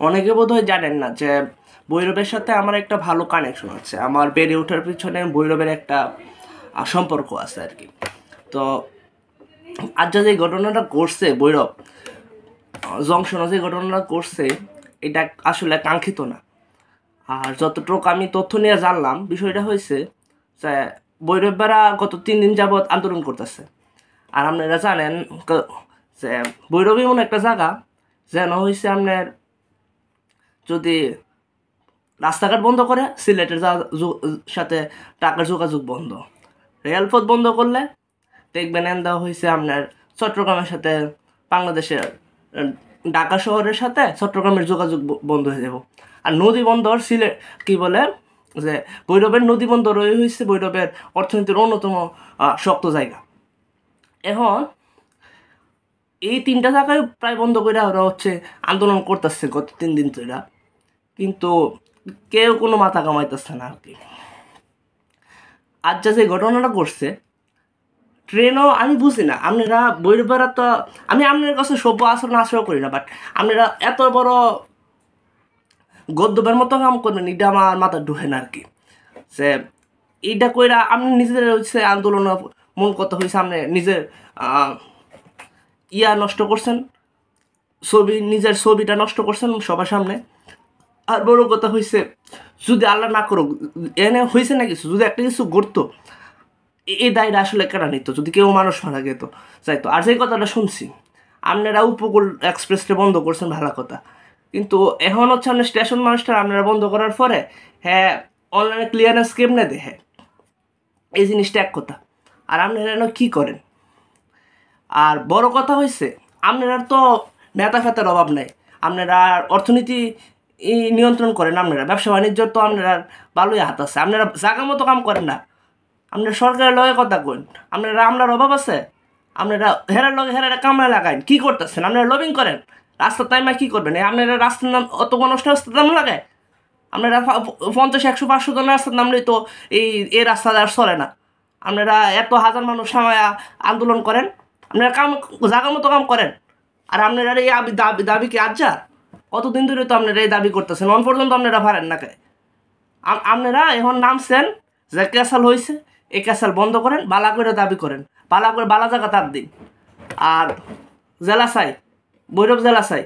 অনেকে বোধহয় জানেন না যে ভৈরবের সাথে আমার একটা ভালো কানেকশন আছে। আমার বেড়ে ওঠার পিছনে ভৈরবের একটা সম্পর্ক আছে আর কি। তো আজ যে ঘটনাটা ঘটছে ভৈরব জংশনে যে ঘটনাটা ঘটছে, এটা আসলে কাঙ্ক্ষিত না। আর যতটুকু আমি তথ্য নিয়ে জানলাম, বিষয়টা হয়েছে যে ভৈরবেরা গত 3 দিন যাবৎ আন্দোলন করতেছে। আর আপনারা জানেন যে ভৈরব এমন একটা জায়গা যেন হয়েছে আপনার যদি রাস্তাঘাট বন্ধ করে সিলেটের সাথে টাকার যোগাযোগ বন্ধ, রেলপথ বন্ধ করলে দেখবেন এন্দা হয়েছে আপনার চট্টগ্রামের সাথে বাংলাদেশের ঢাকা শহরের সাথে চট্টগ্রামের যোগাযোগ বন্ধ হয়ে যাব। আর নদী বন্দর সিলেট কি বলে যে ভৈরবের নদী বন্দর হয়েছে ভৈরবের অর্থনীতির অন্যতম শক্ত জায়গা। এখন এই 3টা জায়গায় প্রায় বন্ধ করে ওরা হচ্ছে আন্দোলন করতেছে গত 3 দিন ধরে, কিন্তু কেউ কোনো মাথা কামাইতেছে না আর কি। আজ যে ঘটনাটা ঘটছে ট্রেনও আমি বুঝি না, আপনারা ভৈরবেরা তো আমি আপনার কাছে সভ্য আচরণ আশ্রয় করি না, বাট আপনারা এত বড় গদ্যবের মতো কাম করবেন এটা আমার মাথা ঢুকে না আর কি। যে এইটা কইরা আপনি নিজেদের হচ্ছে আন্দোলন মূল কথা হয়েছে আপনি নিজের নষ্ট করছেন, নিজের ছবিটা নষ্ট করছেন সবার সামনে। আর বড় কথা হয়েছে যদি আল্লাহ না করুক এনে হয়েছে না কিছু, যদি একটা কিছু ঘটতো এই দায়টা আসলে কেনা নিত, যদি কেউ মানুষ মারা যেত যাইতো। আর যেই কথাটা শুনছি আপনারা উপকূল এক্সপ্রেসটা বন্ধ করছেন ভালো কথা, কিন্তু এখন হচ্ছে আপনার স্টেশন মানুষটা আপনারা বন্ধ করার পরে হ্যাঁ অনলাইনে ক্লিয়ারেন্স কেমনে দেখে, এই জিনিসটা এক কথা। আর আপনারা কী করেন? আর বড় কথা হয়েছে আপনারা তো নেতা ফেতার অভাব নাই, আপনারা অর্থনীতি নিয়ন্ত্রণ করেন, আপনারা ব্যবসা বাণিজ্য তো আপনারা ভালোই হাত আছে, আপনারা জায়গা মতো কাম করেন না, আপনারা সরকারের লগে কথা কইন। আপনারা আমলার অভাব আছে, আপনারা হেরার লগে হেরারে কামড়া লাগাইন, কী করতেছেন? আপনারা লবিং করেন, রাস্তার টাইমে কী করবেন? আপনারা রাস্তার নাম অত মানুষটা রাস্তার নাম লাগায়, আপনারা 50, 100, 500 জন রাস্তার নামলেই তো এই রাস্তা আর চলে না। আপনারা এত হাজার মানুষ সময় আন্দোলন করেন, আপনারা কাম জায়গা মতো কাম করেন। আর আপনারা এই দাবি কি আজ কতদিন ধরে তো আপনারা এই দাবি করতেছেন, অন পর্যন্ত আপনারা পারেন না। আপনারা এখন নামছেন যে ক্যাসাল হয়েছে, এই ক্যাসাল বন্ধ করেন, বালা করে দাবি করেন, বালা করে বালা জায়গা তার দিন। আর জেলা চাই, ভৈরব জেলা চাই।